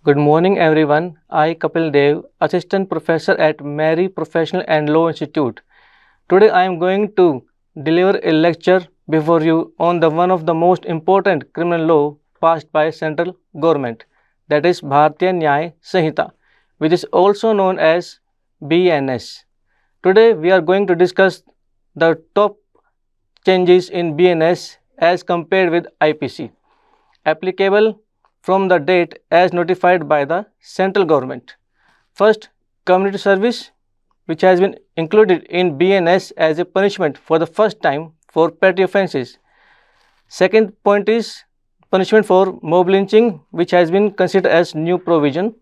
Good morning, everyone. I, Kapil Dev, Assistant Professor at MERI Professional and Law Institute. Today, I am going to deliver a lecture before you on the one of the most important criminal law passed by central government, that is Bhartiya Naya Sanhita, which is also known as BNS. Today, we are going to discuss the top changes in BNS as compared with IPC, applicable from the date as notified by the central government. First, community service, which has been included in BNS as a punishment for the first time for petty offences. Second point is punishment for mob lynching, which has been considered as new provision.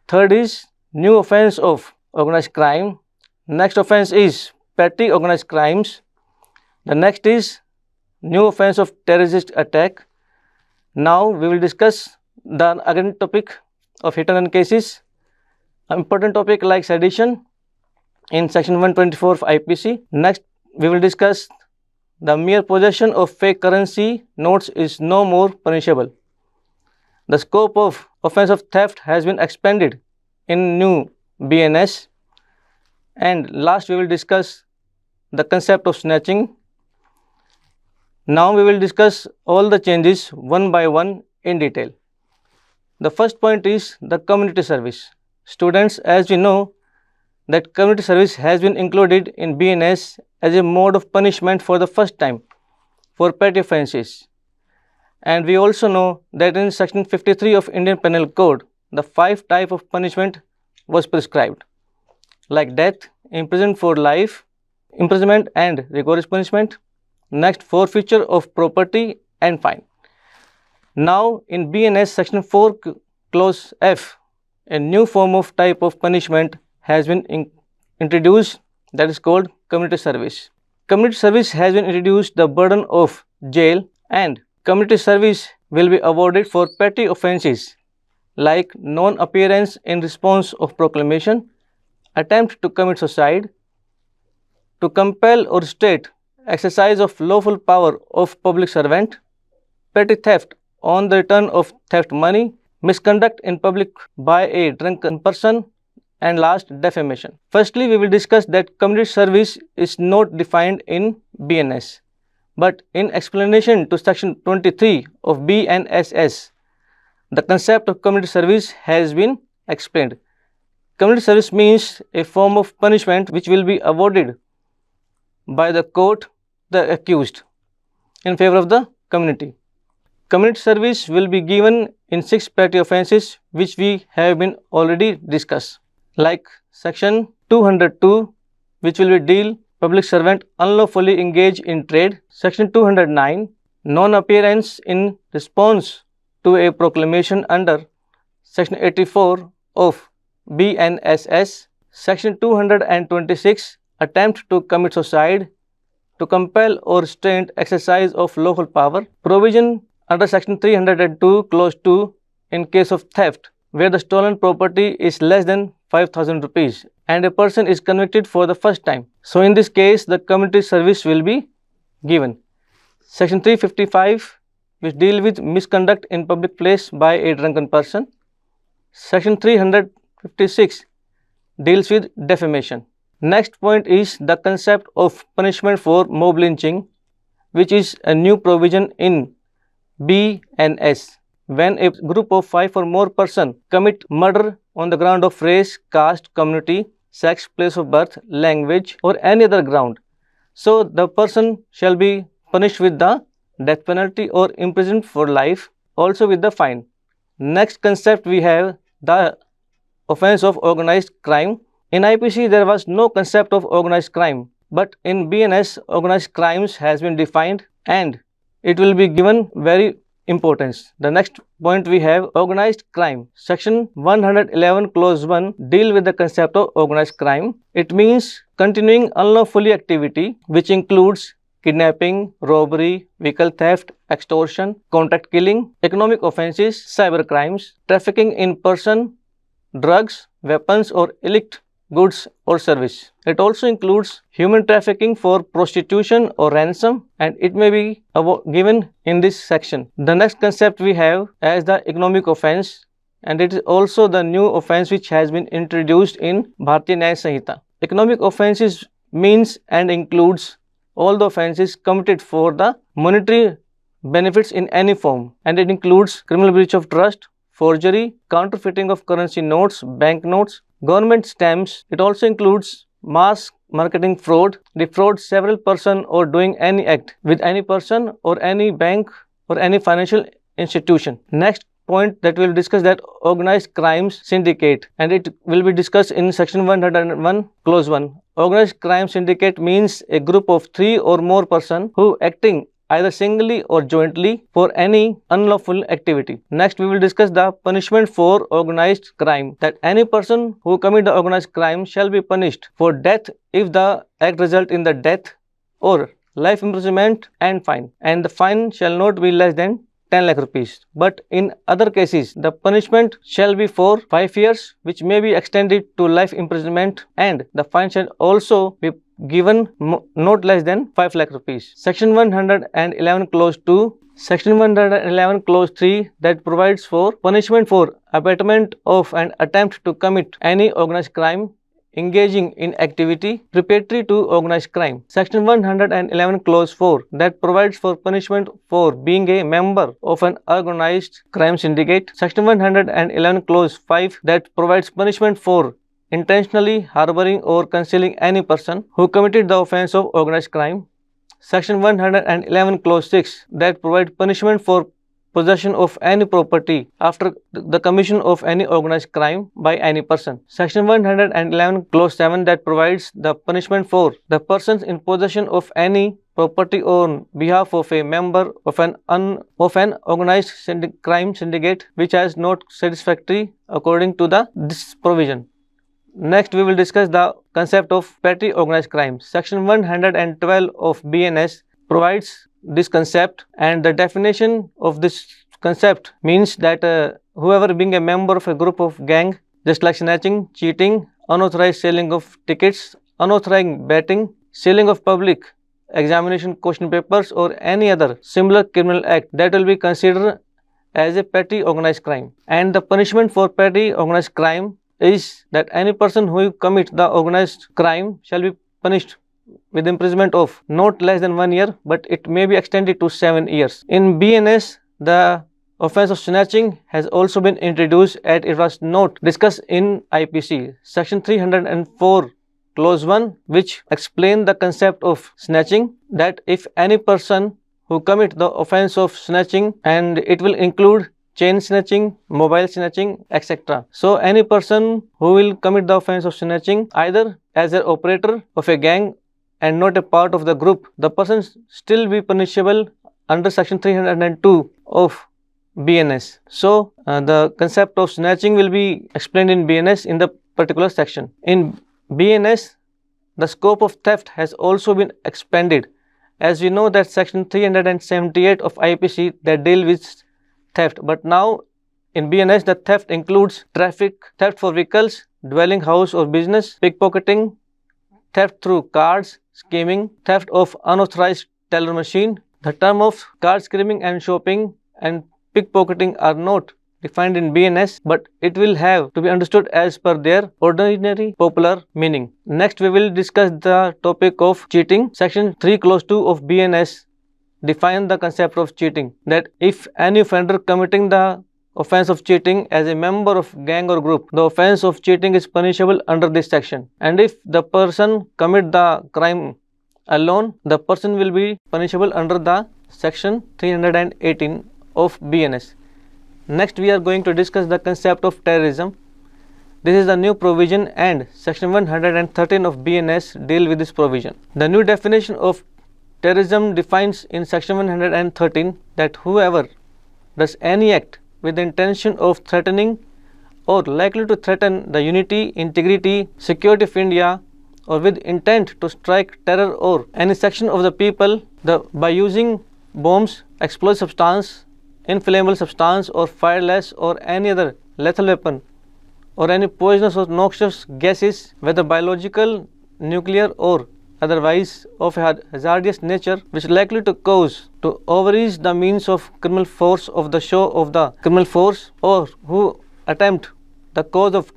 Third is new offence of organized crime. Next offence is petty organized crimes. The next is new offence of terrorist attack. Now we will discuss the again topic of hit and run cases. An important topic like sedition in section 124 of IPC. Next we will discuss the mere possession of fake currency notes is no more punishable. The scope of offence of theft has been expanded in new BNS. And last we will discuss the concept of snatching. Now we will discuss all the changes one by one in detail. The first point is the community service. Students, as we know that community service has been included in BNS as a mode of punishment for the first time for petty offences. And we also know that in section 53 of Indian Penal Code, the 5 types of punishment was prescribed, like death, imprisonment for life, imprisonment and rigorous punishment. Next, forfeiture of property and fine. Now, in BNS section 4 clause F, a new form of type of punishment has been introduced, that is called community service. Community service has been introduced the burden of jail, and community service will be awarded for petty offences like non-appearance in response of proclamation, attempt to commit suicide, to compel or state exercise of lawful power of public servant, petty theft on the return of theft money, misconduct in public by a drunken person, and last, defamation. Firstly, we will discuss that community service is not defined in BNS, but in explanation to section 23 of BNSS, the concept of community service has been explained. Community service means a form of punishment which will be awarded by the court the accused in favor of the community. Community service will be given in 6 petty offences which we have been already discussed, like section 202, which will be deal public servant unlawfully engaged in trade, section 209, non-appearance in response to a proclamation under section 84 of BNSS, section 226, attempt to commit suicide, to compel or restrain exercise of lawful power, provision under section 302 clause 2 in case of theft where the stolen property is less than 5,000 rupees and a person is convicted for the first time. So in this case the community service will be given. Section 355, which deal with misconduct in public place by a drunken person. Section 356 deals with defamation. Next point is the concept of punishment for mob lynching, which is a new provision in BNS. When a group of 5 or more persons commit murder on the ground of race, caste, community, sex, place of birth, language or any other ground, so the person shall be punished with the death penalty or imprisoned for life, also with the fine. Next concept we have the offence of organized crime. In IPC there was no concept of organized crime, but in BNS organized crimes has been defined and it will be given very importance. The next point we have organized crime. Section 111 clause 1 deal with the concept of organized crime. It means continuing unlawfully activity which includes kidnapping, robbery, vehicle theft, extortion, contract killing, economic offences, cyber crimes, trafficking in person, drugs, weapons or illicit goods or service. It also includes human trafficking for prostitution or ransom, and it may be given in this section. The next concept we have as the economic offence, and it is also the new offence which has been introduced in Bhartiya Naya Sanhita. Economic offences means and includes all the offences committed for the monetary benefits in any form, and it includes criminal breach of trust, forgery, counterfeiting of currency notes, banknotes, government stamps. It also includes mass marketing fraud, defraud several person or doing any act with any person or any bank or any financial institution. Next point that we will discuss, that organized crimes syndicate, and it will be discussed in section 101 clause 1. Organized crime syndicate means a group of 3 or more persons who acting either singly or jointly for any unlawful activity. Next, we will discuss the punishment for organized crime, that any person who commit the organized crime shall be punished for death if the act result in the death, or life imprisonment and fine, and the fine shall not be less than 10 lakh rupees. But in other cases, the punishment shall be for 5 years, which may be extended to life imprisonment, and the fine shall also be given not less than 5 lakh rupees. Section 111 clause 2, section 111 clause 3, that provides for punishment for abatement of an attempt to commit any organized crime engaging in activity preparatory to organized crime. Section 111 clause 4, that provides for punishment for being a member of an organized crime syndicate. Section 111 clause 5, that provides punishment for intentionally harboring or concealing any person who committed the offence of organized crime. Section 111 clause 6, that provides punishment for possession of any property after the commission of any organized crime by any person. Section 111 clause 7, that provides the punishment for the persons in possession of any property on behalf of a member of an organized crime syndicate which has not satisfactory according to this provision. Next, we will discuss the concept of petty organized crime. Section 112 of BNS provides this concept, and the definition of this concept means that whoever being a member of a group of gang, just like snatching, cheating, unauthorized selling of tickets, unauthorized betting, selling of public examination question papers, or any other similar criminal act, that will be considered as a petty organized crime. And the punishment for petty organized crime is that any person who commits the organized crime shall be punished with imprisonment of not less than 1 year, but it may be extended to 7 years. In BNS, the offence of snatching has also been introduced, and it was not discussed in IPC. Section 304 clause 1, which explain the concept of snatching, that if any person who commit the offence of snatching, and it will include chain snatching, mobile snatching, etc. So any person who will commit the offence of snatching either as an operator of a gang and not a part of the group, the person still be punishable under section 302 of BNS. So the concept of snatching will be explained in BNS in the particular section. In BNS, the scope of theft has also been expanded, as we know that section 378 of IPC that deal with theft, but now in BNS the theft includes traffic, theft for vehicles, dwelling, house or business, pickpocketing, theft through cards, scheming, theft of unauthorized teller machine. The term of card scheming and shopping and pickpocketing are not defined in BNS, but it will have to be understood as per their ordinary popular meaning. Next, we will discuss the topic of cheating. Section 3 clause 2 of BNS define the concept of cheating, that if any offender committing the offence of cheating as a member of gang or group, the offence of cheating is punishable under this section, and if the person commit the crime alone, the person will be punishable under the section 318 of BNS. Next, we are going to discuss the concept of terrorism. This is the new provision, and section 113 of BNS deal with this provision. The new definition of terrorism defines in section 113 that whoever does any act with the intention of threatening or likely to threaten the unity, integrity, security of India, or with intent to strike terror or any section of the people by using bombs, explosive substance, inflammable substance or fireless or any other lethal weapon, or any poisonous or noxious gases, whether biological, nuclear or otherwise of a hazardous nature, which is likely to cause to overreach the means of criminal force of the show of the criminal force, or who attempt, the cause of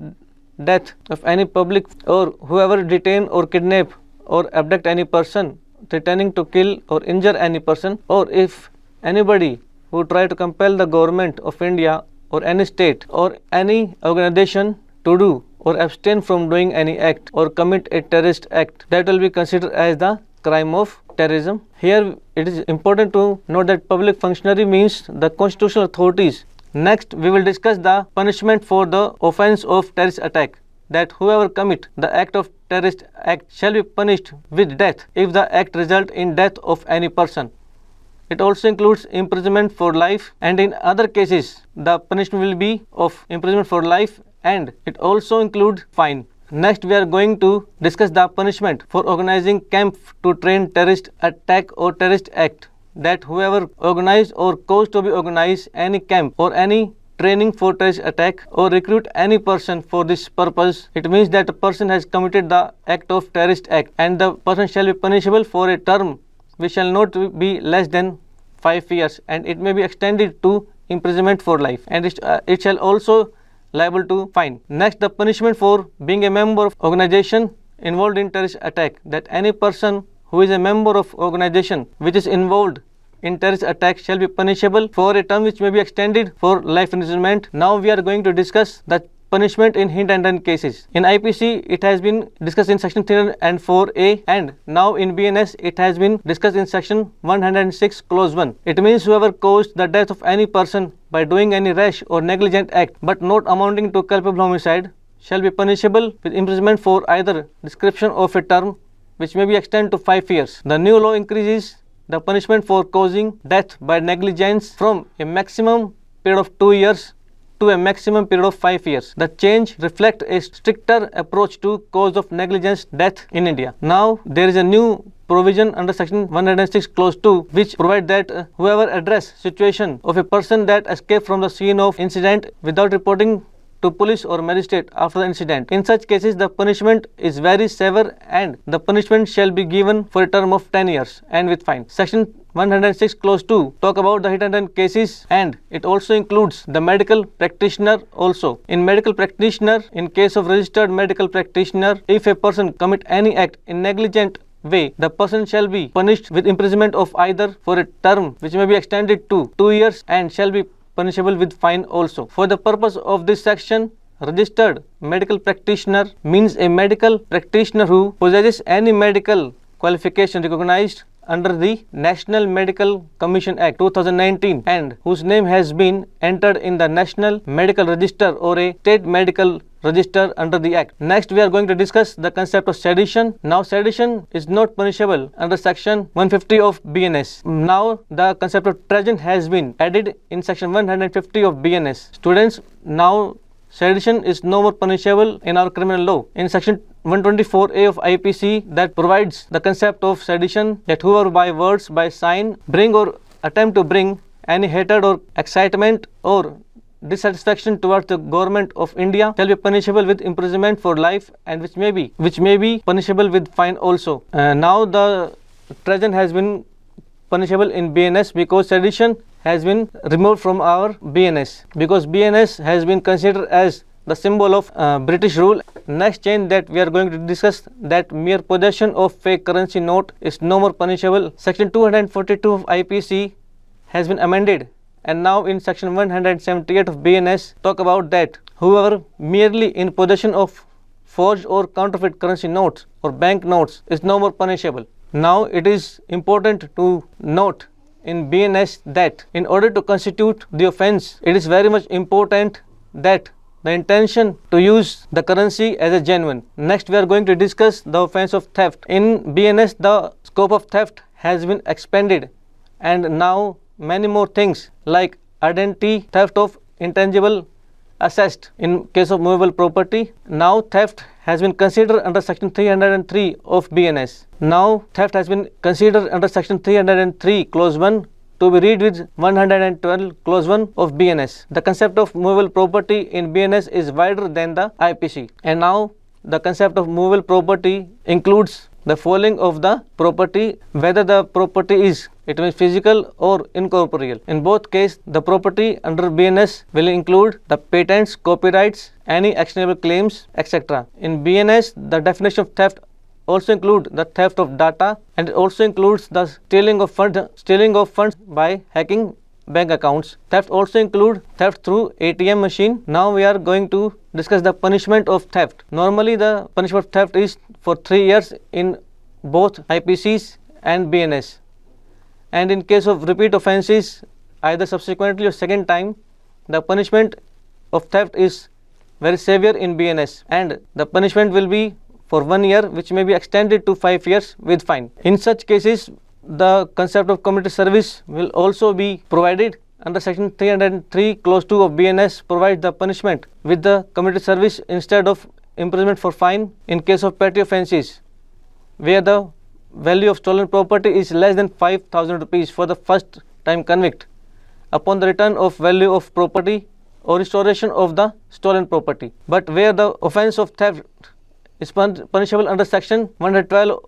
death of any public or whoever detain or kidnap or abduct any person, threatening to kill or injure any person, or if anybody who try to compel the government of India or any state or any organization to do or abstain from doing any act or commit a terrorist act, that will be considered as the crime of terrorism. Here it is important to note that public functionary means the constitutional authorities. Next we will discuss the punishment for the offence of terrorist attack, that whoever commit the act of terrorist act shall be punished with death if the act result in death of any person. It also includes imprisonment for life, and in other cases the punishment will be of imprisonment for life, and it also includes fine. Next we are going to discuss the punishment for organizing camp to train terrorist attack or terrorist act, that whoever organize or cause to be organized any camp or any training for terrorist attack or recruit any person for this purpose, it means that a person has committed the act of terrorist act, and the person shall be punishable for a term which shall not be less than 5 years, and it may be extended to imprisonment for life, and it shall also liable to fine. Next, the punishment for being a member of organization involved in terrorist attack, that any person who is a member of organization which is involved in terrorist attack shall be punishable for a term which may be extended for life imprisonment. Now we are going to discuss the punishment in hit and run cases. In IPC it has been discussed in section 304A, and now in BNS it has been discussed in section 106 clause 1. It means whoever caused the death of any person by doing any rash or negligent act but not amounting to culpable homicide shall be punishable with imprisonment for either description of a term which may be extended to 5 years. The new law increases the punishment for causing death by negligence from a maximum period of 2 years to a maximum period of 5 years. The change reflects a stricter approach to cause of negligence death in India. Now there is a new provision under section 106 clause 2 which provide that whoever address situation of a person that escaped from the scene of incident without reporting to police or magistrate after the incident, in such cases the punishment is very severe, and the punishment shall be given for a term of 10 years and with fine. Section 106 clause 2 talk about the hit and run cases, and it also includes the medical practitioner also. In medical practitioner, in case of registered medical practitioner, if a person commit any act in negligent way, the person shall be punished with imprisonment of either for a term which may be extended to 2 years and shall be punishable with fine also. For the purpose of this section, registered medical practitioner means a medical practitioner who possesses any medical qualification recognized under the National Medical Commission Act 2019 and whose name has been entered in the National Medical Register or a state medical register under the Act. Next we are going to discuss the concept of sedition. Now sedition is not punishable under section 150 of BNS. Now the concept of treason has been added in section 150 of BNS. Students, now sedition is no more punishable in our criminal law. In section 124A of IPC that provides the concept of sedition, that whoever by words, by sign, bring or attempt to bring any hatred or excitement or dissatisfaction towards the government of India shall be punishable with imprisonment for life, and which may be punishable with fine also. Now the treason has been punishable in BNS because sedition has been removed from our BNS, because BNS has been considered as the symbol of British rule. Next change that we are going to discuss, that mere possession of fake currency note is no more punishable. Section 242 of IPC has been amended, and now in section 178 of BNS talk about that whoever merely in possession of forged or counterfeit currency notes or bank notes is no more punishable. Now it is important to note in BNS that in order to constitute the offence, it is very much important that the intention to use the currency as a genuine. Next we are going to discuss the offence of theft. In BNS the scope of theft has been expanded, and now many more things like identity theft of intangible assessed in case of movable property. Now theft has been considered under section 303 of BNS. Now theft has been considered under section 303 clause 1 to be read with 112 clause 1 of BNS. The concept of movable property in BNS is wider than the IPC, and now the concept of movable property includes the falling of the property, whether the property is, it means physical or incorporeal. In both cases, the property under BNS will include the patents, copyrights, any actionable claims, etc. In BNS, the definition of theft also include the theft of data, and it also includes the stealing of funds by hacking bank accounts. Theft also include theft through ATM machine. Now we are going to discuss the punishment of theft. Normally the punishment of theft is for 3 years in both IPCs and BNS, and in case of repeat offences, either subsequently or second time, the punishment of theft is very severe in BNS, and the punishment will be for 1 year, which may be extended to 5 years with fine. In such cases, the concept of community service will also be provided under section 303 clause 2 of BNS. Provides the punishment with the community service instead of imprisonment for fine in case of petty offences where the value of stolen property is less than 5,000 rupees for the first time convict upon the return of value of property or restoration of the stolen property. But where the offence of theft is punishable under section 112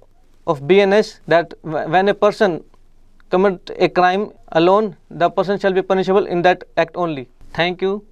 of BNS, that when a person commit a crime alone, the person shall be punishable in that act only. Thank you.